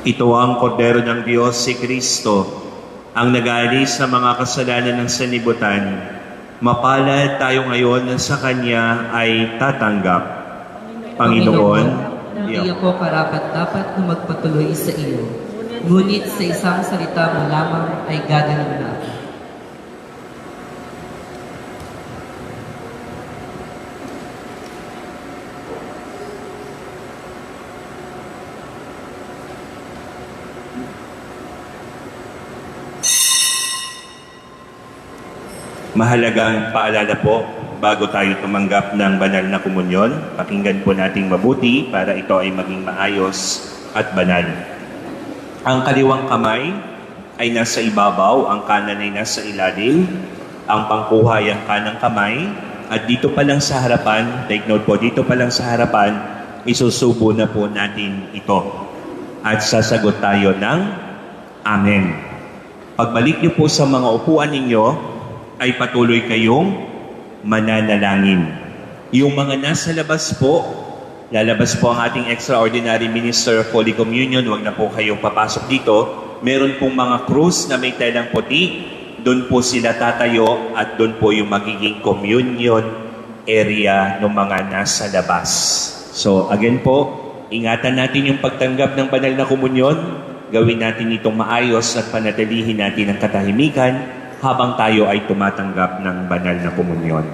Ito ang kordero ng Diyos, si Kristo, ang nag-aalis sa mga kasalanan ng sanlibutan. Mapalad tayo ngayon na sa Kanya ay tatanggap. Panginoon, hindi ako karapat-dapat na magpatuloy sa iyo. Ngunit sa isang salita mo lamang ay gagaling na ako. mahalagang paalala po bago tayo tumanggap ng banal na komunyon. Pakinggan po nating mabuti para ito ay maging maayos at banal. Ang kaliwang kamay ay nasa ibabaw, ang kanan ay nasa ilalim, ang pangkuha ay ang kanang kamay, at dito pa lang sa harapan, take note po, dito pa lang sa harapan, isusubo na po natin ito. At sasagot tayo ng Amen. Pagbalik niyo po sa mga upuan ninyo, ay patuloy kayong mananalangin. Yung mga nasa labas po, lalabas po ang ating extraordinary minister of Holy Communion, wag na po kayong papasok dito. Meron pong mga krus na may telang puti, doon po sila tatayo at doon po yung magiging communion area ng mga nasa labas. So again po, ingatan natin yung pagtanggap ng banal na komunyon, gawin natin itong maayos at panatilihin natin ang katahimikan habang tayo ay tumatanggap ng banal na komunyon.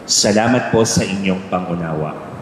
Salamat po sa inyong pangunawa.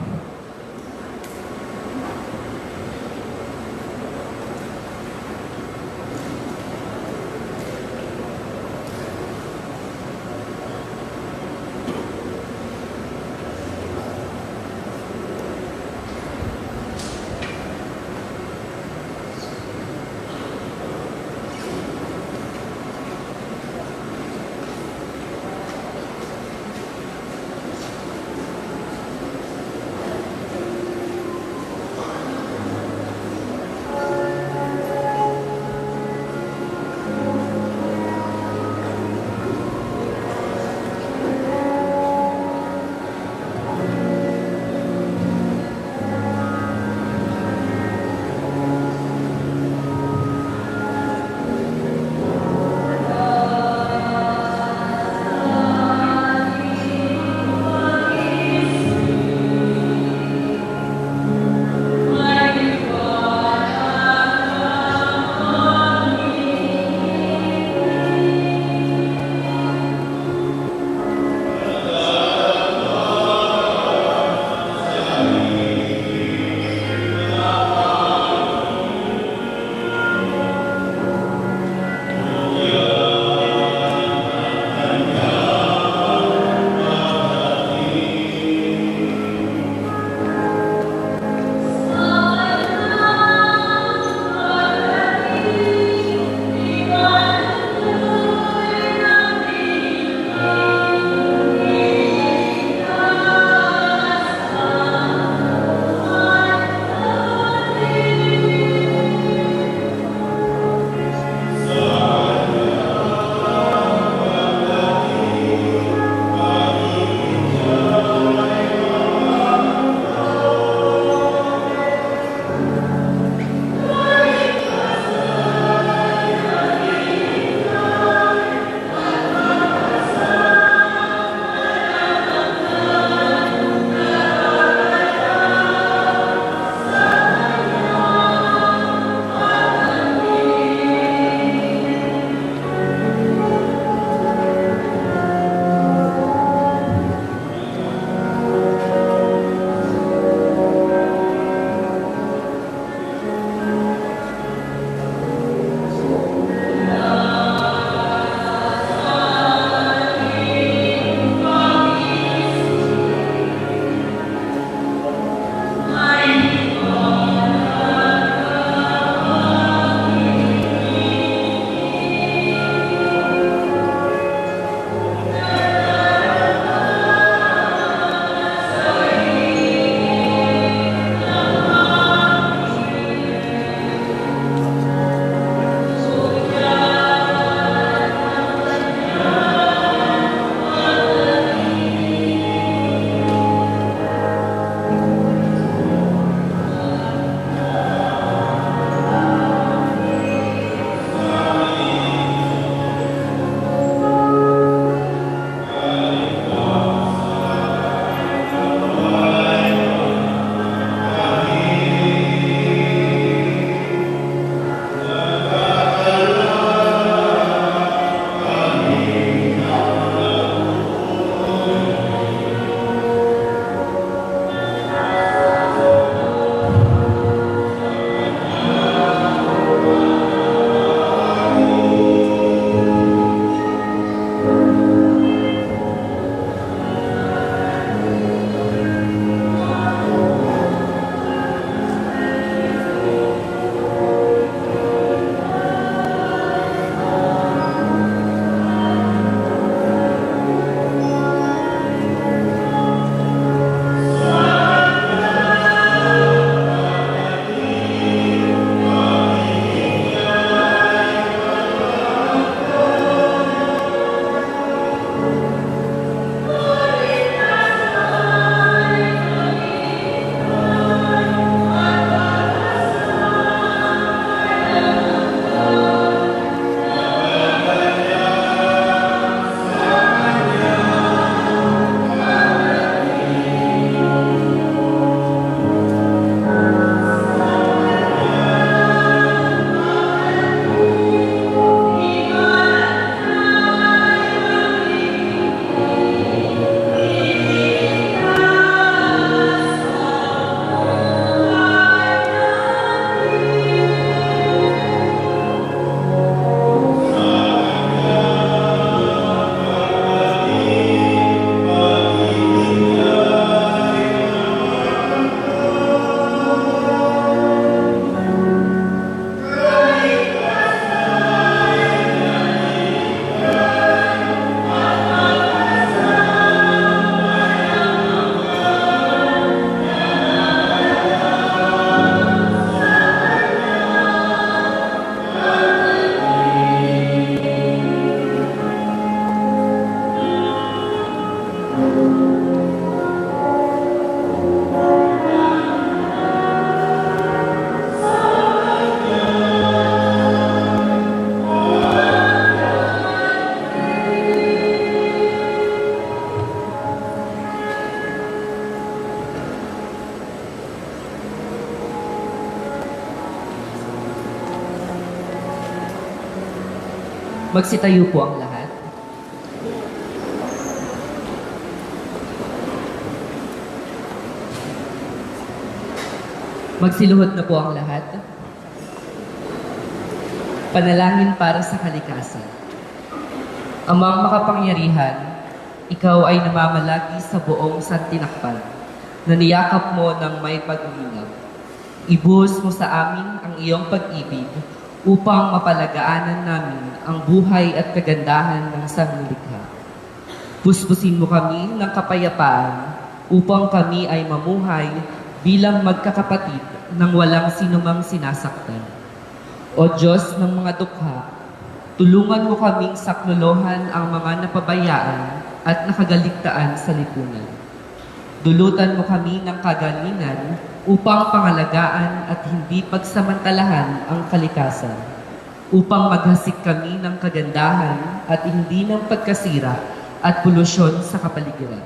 Magsitayo po ang lahat. Magsiluhod na po ang lahat. Panalangin para sa kalikasan. Amang makapangyarihan, ikaw ay namamalagi sa buong santinakpan, na niyakap mo ng may paglingaw. Ibuhos mo sa amin ang iyong pag-ibig upang mapalagaanan namin ang buhay at kagandahan ng sanglilikha. Puspusin mo kami ng kapayapaan upang kami ay mamuhay bilang magkakapatid nang walang sinumang sinasaktan. O Diyos ng mga dukha, tulungan mo kaming saklolohan ang mga napabayaan at nakagaligtaan sa lipunan. Dulutan mo kami ng kagalingan upang pangalagaan at hindi pagsamantalahan ang kalikasan, upang maghasik kami ng kagandahan at hindi ng pagkasira at polusyon sa kapaligiran.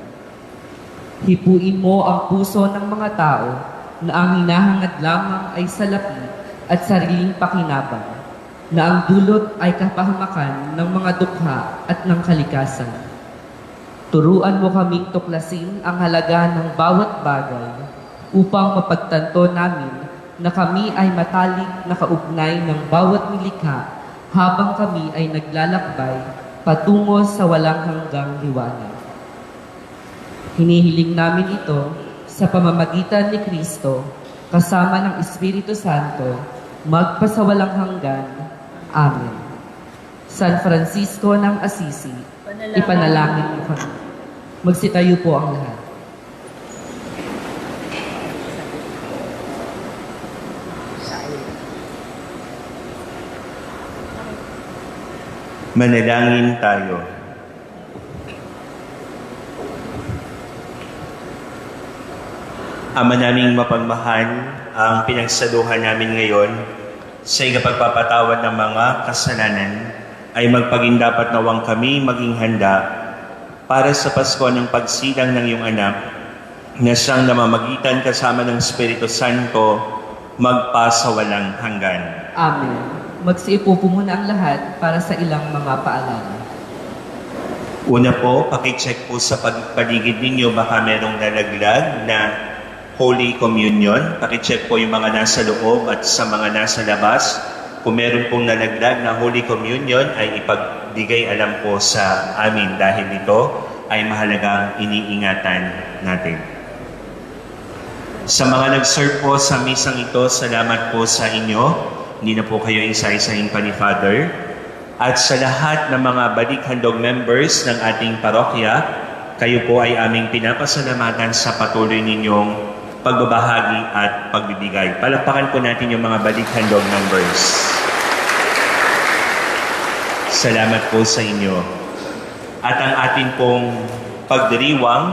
Hipuin mo ang puso ng mga tao na ang hinahangad lamang ay salapi at sariling pakinabang, na ang dulot ay kapahamakan ng mga dukha at ng kalikasan. Turuan mo kaming tuklasin ang halaga ng bawat bagay upang mapagtanto namin na kami ay matalik na kaugnay ng bawat nilikha habang kami ay naglalakbay patungo sa walang hanggang liwanag. Hinihiling namin ito sa pamamagitan ni Kristo kasama ng Espiritu Santo magpasawalang hanggan. Amen. San Francisco ng Assisi, ipanalangin mo kami. Magsitayo po ang lahat. Manalangin tayo. Ama naming mapagmahal, ang pinagsaluhan namin ngayon sa ikapagpapatawad ng mga kasalanan ay magpaging dapat nawang kami maging handa para sa Pasko ng pagsilang ng iyong anak na siyang namamagitan kasama ng Espiritu Santo magpasawalang hanggan. Amen. Magsiupo po muna ang lahat para sa ilang mga paalala. Una po, pakicheck po sa paligid ninyo baka merong nalaglag na Holy Communion. Pakicheck po yung mga nasa loob at sa mga nasa labas. Kung meron pong nalaglag na Holy Communion ay ipagbigay alam po sa amin dahil ito ay mahalagang iniingatan natin. Sa mga nag-serve po sa misang ito, salamat po sa inyo. Hindi na po kayo isa-isahin pa ni Father. At sa lahat ng mga balik-handog members ng ating parokya, kayo po ay aming pinapasalamatan sa patuloy ninyong pagbabahagi at pagbibigay. Palakpakan po natin yung mga balik-handog members. Salamat po sa inyo. At ang atin pong pagdiriwang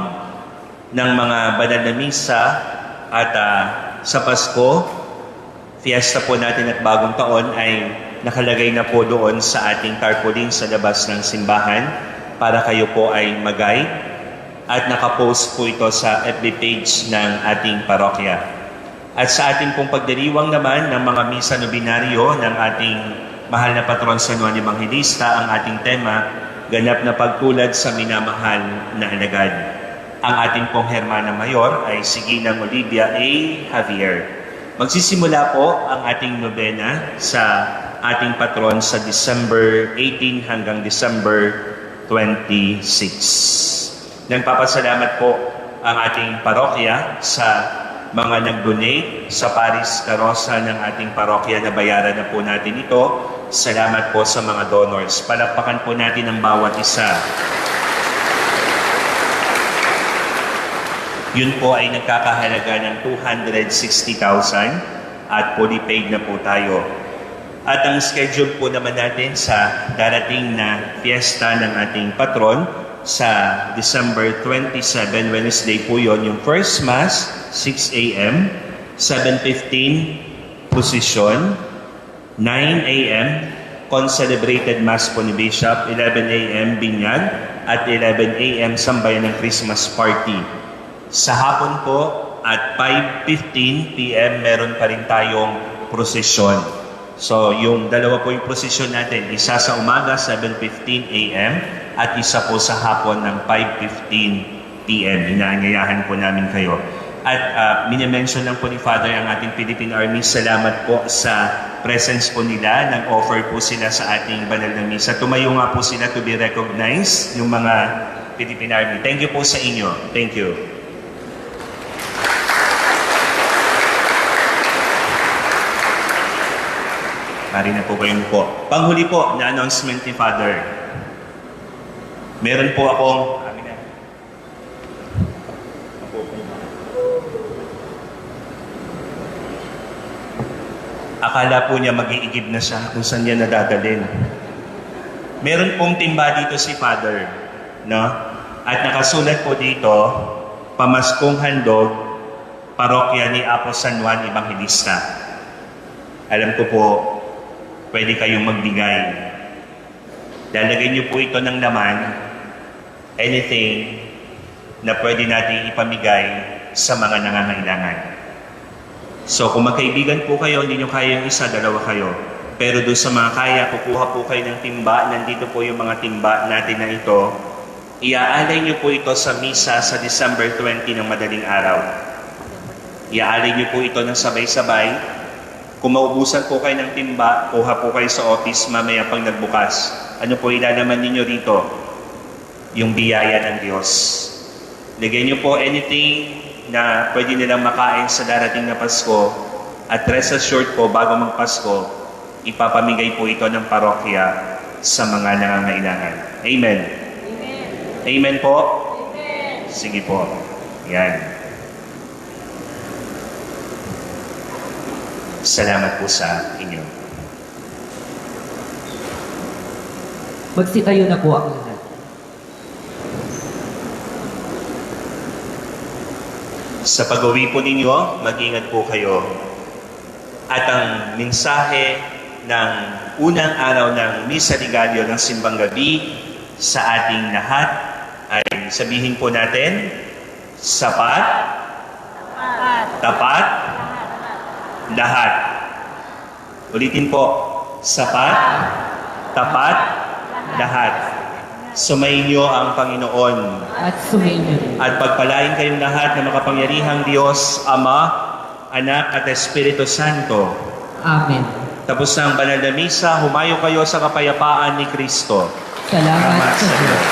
ng mga banal na misa at sa Pasko, fiesta po natin at bagong taon ay nakalagay na po doon sa ating tarpaulin sa labas ng simbahan para kayo po ay mag-guide at nakapost po ito sa FB page ng ating parokya. At sa ating pong pagdiriwang naman ng mga misa nobinaryo ng ating mahal na patron San Juan Evangelista, ang ating tema, ganap na pagtulad sa minamahal na alagad. Ang ating pong Hermana Mayor ay si Ginang Olivia A. Javier. Magsisimula po ang ating nobena sa ating patron sa December 18 hanggang December 26. Nagpapasalamat po ang ating parokya sa mga nag-donate sa Paris Carosa ng ating parokya na bayaran na po natin ito. Salamat po sa mga donors. Palakpakan po natin ang bawat isa. Yun po ay nagkakahalaga ng 260,000 at fully paid na po tayo. At ang schedule po naman natin sa darating na fiesta ng ating patron sa December 27, Wednesday po yon, yung first mass, 6 a.m., 7:15 procession, 9 a.m., concelebrated mass po ni Bishop, 11 a.m. binyag, at 11 a.m. sambayan ng Christmas party. Sa hapon po at 5:15 p.m. meron pa rin tayong prosesyon. So, yung dalawa po yung prosesyon natin. Isa sa umaga, 7:15 a.m. at isa po sa hapon ng 5:15 p.m. Inaanyayahan po namin kayo. At minimension lang po ni Father ang ating Philippine Army. Salamat po sa presence po nila. Nag-offer po sila sa ating banal na misa. Tumayo nga po sila to be recognized, yung mga Philippine Army. Thank you po sa inyo. Thank you. Mari na po kayong po. Panghuli po na announcement ni Father. Meron po akong... Akala po niya mag-iigib na siya kung saan niya nadadalhin. Meron pong timba dito si Father, no? At nakasulat po dito, Pamaskong Handog, Parokya ni Apo San Juan Evangelista. Alam ko po, pwede kayong magbigay. Lalagay niyo po ito ng laman, anything na pwede natin ipamigay sa mga nangangailangan. So kung magkaibigan po kayo, hindi nyo kaya yung isa, dalawa kayo. Pero doon sa mga kaya, kukuha po kayo ng timba. Nandito po yung mga timba natin na ito. Iaalay nyo po ito sa misa sa December 20 ng madaling araw. Iaalay nyo po ito ng sabay-sabay. Kung maubusan po kayo ng timba, kuha po kayo sa office mamaya pag nagbukas. Ano po ilalaman ninyo rito? Yung biyaya ng Diyos. Lagyan nyo po anything na pwede nilang makain sa darating na Pasko. At rest assured po, bago magpasko, ipapamigay po ito ng parokya sa mga nangangailangan. Amen. Amen. Amen po? Amen. Sige po. Yan. Salamat po sa inyo. Magsitayo na po ang lahat. Sa pag-uwi po ninyo, mag-ingat po kayo. At ang mensahe ng unang araw ng Misa Ligalyo ng Simbang Gabi sa ating lahat ay sabihin po natin, sapat, tapat, lahat. Ulitin po, sapat, tapat, lahat. Sumayin niyo ang Panginoon. At sumainyo rin. At pagpalain kayong lahat ng makapangyarihang Diyos, Ama, Anak at Espiritu Santo. Amen. Tapos na ang banal na misa, humayo kayo sa kapayapaan ni Kristo. Salamat sa Diyos.